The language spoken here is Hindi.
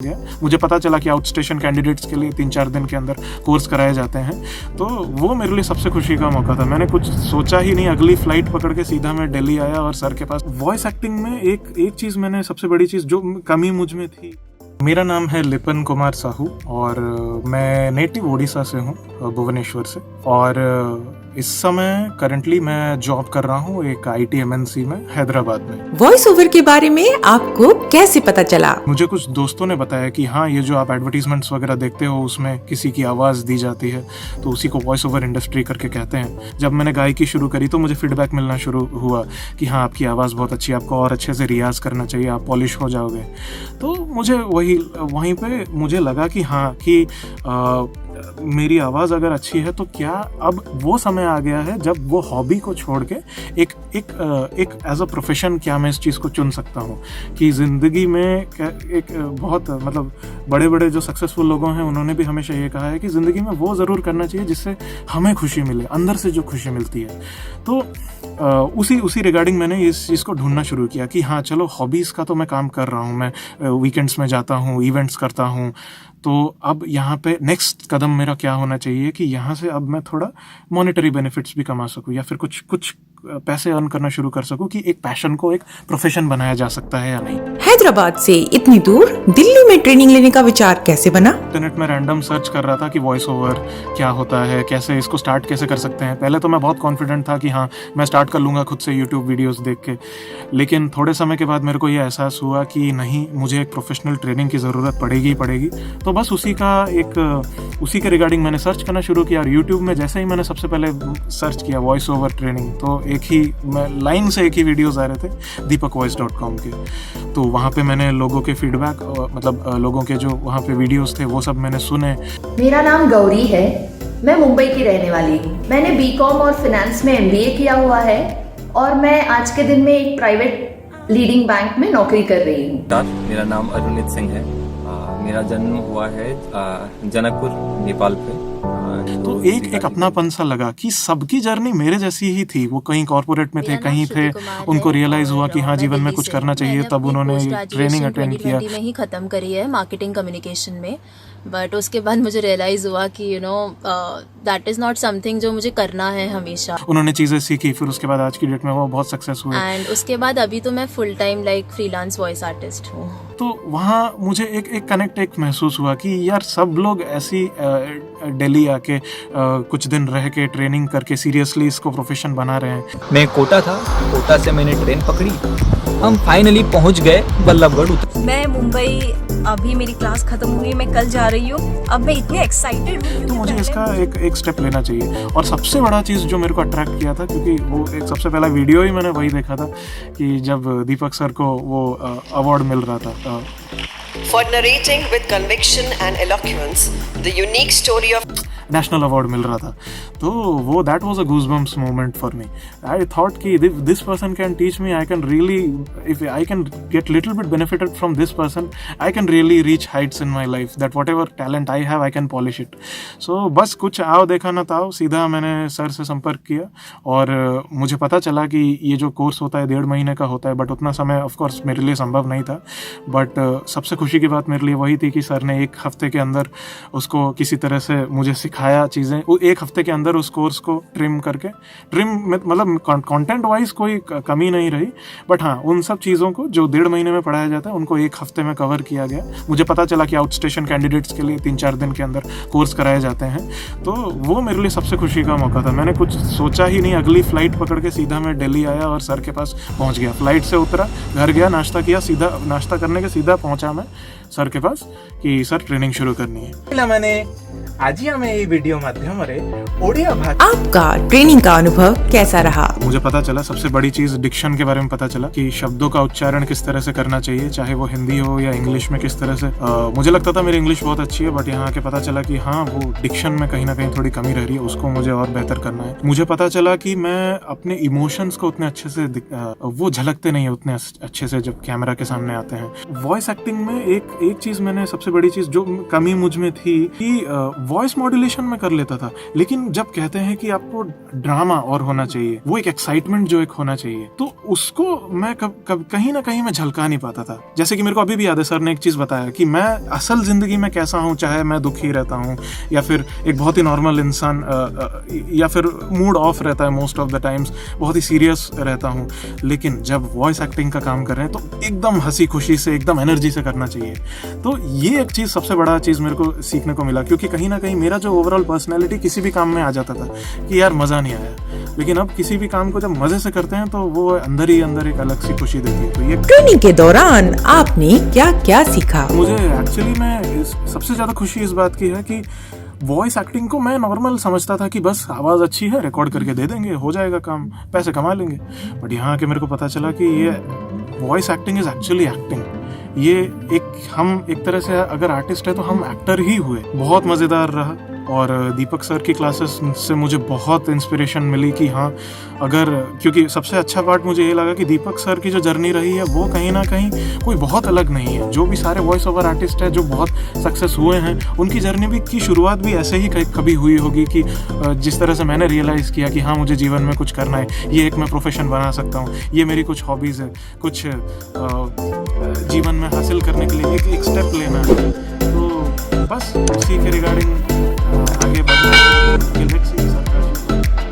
गया। मुझे पता चला कि आउट स्टेशन कैंडिडेट्स के लिए 3-4 दिन के अंदर कोर्स कराए जाते हैं, तो वो मेरे लिए सबसे खुशी का मौका था। मैंने कुछ सोचा ही नहीं, अगली फ्लाइट पकड़ के सीधा मैं दिल्ली आया और सर के पास। वॉइस एक्टिंग में एक चीज़ मैंने, सबसे बड़ी चीज़ जो कमी मुझ में थी, मेरा नाम है लिपन कुमार साहू और मैं नेटिव उड़ीसा से हूँ, भुवनेश्वर से। और इस समय करंटली मैं जॉब कर रहा हूँ एक IT MNC में हैदराबाद में। वॉइस ओवर के बारे में आपको कैसे पता चला? मुझे कुछ दोस्तों ने बताया कि हाँ, ये जो आप एडवर्टीजमेंट्स वगैरह देखते हो उसमें किसी की आवाज़ दी जाती है, तो उसी को वॉइस ओवर इंडस्ट्री करके कहते हैं। जब मैंने गायकी शुरू करी तो मुझे फीडबैक मिलना शुरू हुआ कि हाँ, आपकी आवाज़ बहुत अच्छी है, आपको और अच्छे से रियाज़ करना चाहिए, आप पॉलिश हो जाओगे। तो मुझे वहीं पे मुझे लगा कि हाँ, कि मेरी आवाज़ अगर अच्छी है तो क्या अब वो समय आ गया है जब वो हॉबी को छोड़ के एक एज अ प्रोफेशन क्या मैं इस चीज़ को चुन सकता हूँ। कि ज़िंदगी में एक बहुत मतलब बड़े बड़े जो सक्सेसफुल लोगों हैं उन्होंने भी हमेशा ये कहा है कि ज़िंदगी में वो ज़रूर करना चाहिए जिससे हमें खुशी मिले, अंदर से जो खुशी मिलती है। तो उसी रिगार्डिंग मैंने इस चीज़ को ढूंढना शुरू किया कि हाँ चलो, हॉबीज़ का तो मैं काम कर रहा हूँ, मैं वीकेंड्स में जाता हूँ, इवेंट्स करता हूँ, तो अब यहाँ पे नेक्स्ट कदम मेरा क्या होना चाहिए कि यहाँ से अब मैं थोड़ा मॉनेटरी बेनिफिट्स भी कमा सकूँ या फिर कुछ पैसे अर्न करना शुरू कर सकूँ कि एक पैशन को एक प्रोफेशन बनाया जा सकता है या नहीं। हैदराबाद से इतनी दूर दिल्ली में ट्रेनिंग लेने का विचार कैसे बना? इंटरनेट में रैंडम सर्च कर रहा था कि वॉइस ओवर क्या होता है, कैसे इसको स्टार्ट कैसे कर सकते हैं। पहले तो मैं बहुत कॉन्फिडेंट था कि हाँ, मैं स्टार्ट कर लूँगा खुद से यूट्यूब वीडियोस देख के, लेकिन थोड़े समय के बाद मेरे को ये एहसास हुआ कि नहीं, मुझे एक प्रोफेशनल ट्रेनिंग की ज़रूरत पड़ेगी। तो बस उसी के रिगार्डिंग मैंने सर्च करना शुरू किया और यूट्यूब में जैसे ही मैंने सबसे पहले सर्च किया वॉइस ओवर ट्रेनिंग, तो एक ही वीडियोज़ आ रहे थे deepakvoice.com के। तो वहाँ पे मैंने लोगों के फीडबैक, मतलब लोगों के जो वहाँ पे वीडियोस थे वो सब मैंने सुने। मेरा नाम गौरी है, मैं मुंबई की रहने वाली हूँ। मैंने BCom और फिनेंस में MBA किया हुआ है और मैं आज के दिन में एक प्राइवेट लीडिंग बैंक में नौकरी कर रही हूँ। मेरा नाम अरुणित सिंह है। मेरा जन्म हुआ है जनकपुर, नेपाल पे। तो एक अपनापन सा लगा कि सबकी जर्नी मेरे जैसी ही थी। वो कहीं कॉर्पोरेट में थे, कहीं थे, उनको रियलाइज हुआ कि हाँ, जीवन में कुछ करना चाहिए, तब उन्होंने ट्रेनिंग अटेंड किया। में ही खत्म करी है मार्केटिंग कम्युनिकेशन में, बट उसके बाद मुझे रियलाइज हुआ कि दैट इज नॉट समथिंग जो मुझे करना है हमेशा। उन्होंने चीजें सीखी, फिर उसके बाद आज की डेट में वो बहुत सक्सेस हुए। एंड उसके बाद अभी तो मैं full time freelance voice artist हूँ। तो वहाँ मुझे एक कनेक्ट महसूस हुआ कि यार, सब लोग ऐसी दिल्ली आके कुछ दिन रह के ट्रेनिंग करके सीरियसली इसको प्रोफेशन बना रहे हैं। मैं कोटा से मैंने ट्रेन पकड़ी, हम फाइनली पहुंच गए बल्लभगढ़। मैं मुंबई, अभी मेरी क्लास खत्म हुई, मैं कल जा रही हूँ। अब मैं इतनी एक्साइटेड हूँ। तो मुझे इसका एक स्टेप लेना चाहिए। और सबसे बड़ा चीज़ जो मेरे को अट्रैक्ट किया था, क्योंकि वो एक सबसे पहला वीडियो ही मैंने वही देखा था कि जब दीपक सर को वो अवार्ड मिल रहा था for narrating with conviction and eloquence the unique story of national award मिल रहा था। तो वो that was a goosebumps moment for me. I thought कि this person can teach me, I can really, if I can get little bit benefited from this person, I can really reach heights in my life, that whatever talent I have, I can polish it. So बस कुछ आओ देखा ना ताओ, सीधा मैंने सर से संपर्क किया और मुझे पता चला कि ये जो कोर्स होता है 1.5 महीने का होता है, बट उतना समय ऑफकोर्स मेरे लिए संभव नहीं था। बट सबसे खुशी की बात मेरे लिए वही थी कि सर ने 1 हफ्ते के अंदर उसको किसी तरह से मुझे सिखाया चीज़ें। 1 हफ्ते के अंदर उस कोर्स को ट्रिम मतलब कंटेंट वाइज कोई कमी नहीं रही, बट हाँ, उन सब चीज़ों को जो 1.5 महीने में पढ़ाया जाता है उनको 1 हफ्ते में कवर किया गया। मुझे पता चला कि आउट स्टेशन कैंडिडेट्स के लिए 3-4 दिन के अंदर कोर्स कराए जाते हैं, तो वो मेरे लिए सबसे खुशी का मौका था। मैंने कुछ सोचा ही नहीं, अगली फ्लाइट पकड़ के सीधा मैं दिल्ली आया और सर के पास पहुंच गया। फ्लाइट से उतरा, घर गया, नाश्ता किया, सीधा नाश्ता करने के सीधा पहुंचा मैं सर के पास कि सर ट्रेनिंग शुरू करनी है। मैंने आज आमे ये वीडियो माध्यम रे ओडिया भाषा। आपका ट्रेनिंग का अनुभव कैसा रहा? मुझे पता चला, सबसे बड़ी चीज डिक्शन के बारे में पता चला कि शब्दों का उच्चारण किस तरह से करना चाहिए, चाहे वो हिंदी हो या इंग्लिश में किस तरह से। मुझे लगता था मेरी इंग्लिश बहुत अच्छी है, बट यहाँ आके पता चला कि हाँ, वो डिक्शन में कहीं ना कहीं थोड़ी कमी रह रही है, उसको मुझे और बेहतर करना है। मुझे पता चला कि मैं अपने इमोशंस को उतने अच्छे से वो झलकते नहीं है उतने अच्छे से जब कैमरा के सामने आते हैं। वॉइस एक्टिंग में एक एक चीज़ मैंने, सबसे बड़ी चीज़ जो कमी मुझ में थी कि वॉइस मॉड्यूलेशन में कर लेता था, लेकिन जब कहते हैं कि आपको ड्रामा और होना चाहिए, वो एक एक्साइटमेंट जो एक होना चाहिए, तो उसको मैं कहीं ना कहीं मैं झलका नहीं पाता था। जैसे कि मेरे को अभी भी याद है, सर ने एक चीज़ बताया कि मैं असल ज़िंदगी में कैसा हूँ, चाहे मैं दुखी रहता हूँ या फिर एक बहुत ही नॉर्मल इंसान, या फिर मूड ऑफ रहता है मोस्ट ऑफ द टाइम्स, बहुत ही सीरियस रहता हूँ, लेकिन जब वॉइस एक्टिंग का काम कर रहे हैं तो एकदम हंसी खुशी से, एकदम एनर्जी से करना चाहिए। तो ये एक चीज़, सबसे बड़ा चीज़ मेरे को सीखने को मिला, क्योंकि कहीं ना कहीं मेरा जो ओवरऑल पर्सनैलिटी किसी भी काम में आ जाता था कि यार मज़ा नहीं आया, लेकिन अब किसी भी काम को जब मज़े से करते हैं तो वो अंदर ही अंदर एक अलग सी खुशी देती है। तो ये ट्रेनिंग के दौरान आपने क्या क्या सीखा? मुझे एक्चुअली में सबसे ज़्यादा खुशी इस बात की है कि वॉइस एक्टिंग को मैं नॉर्मल समझता था कि बस आवाज़ अच्छी है, रिकॉर्ड करके दे देंगे, हो जाएगा काम, पैसे कमा लेंगे। बट यहाँ आके मेरे को पता चला कि ये voice acting is actually acting. ये हम एक तरह से अगर आर्टिस्ट है तो हम एक्टर ही हुए। बहुत मज़ेदार रहा, और दीपक सर की क्लासेस से मुझे बहुत इंस्पिरेशन मिली कि हाँ, अगर, क्योंकि सबसे अच्छा पार्ट मुझे ये लगा कि दीपक सर की जो जर्नी रही है वो कहीं ना कहीं कोई बहुत अलग नहीं है। जो भी सारे वॉइस ओवर आर्टिस्ट हैं जो बहुत सक्सेस हुए हैं, उनकी जर्नी भी की शुरुआत भी ऐसे ही कभी हुई होगी कि जिस तरह से मैंने रियलाइज़ किया कि हाँ, मुझे जीवन में कुछ करना है, ये एक मैं प्रोफेशन बना सकता हूँ, ये मेरी कुछ हॉबीज़ है, कुछ जीवन में हासिल करने के लिए एक स्टेप लेना है।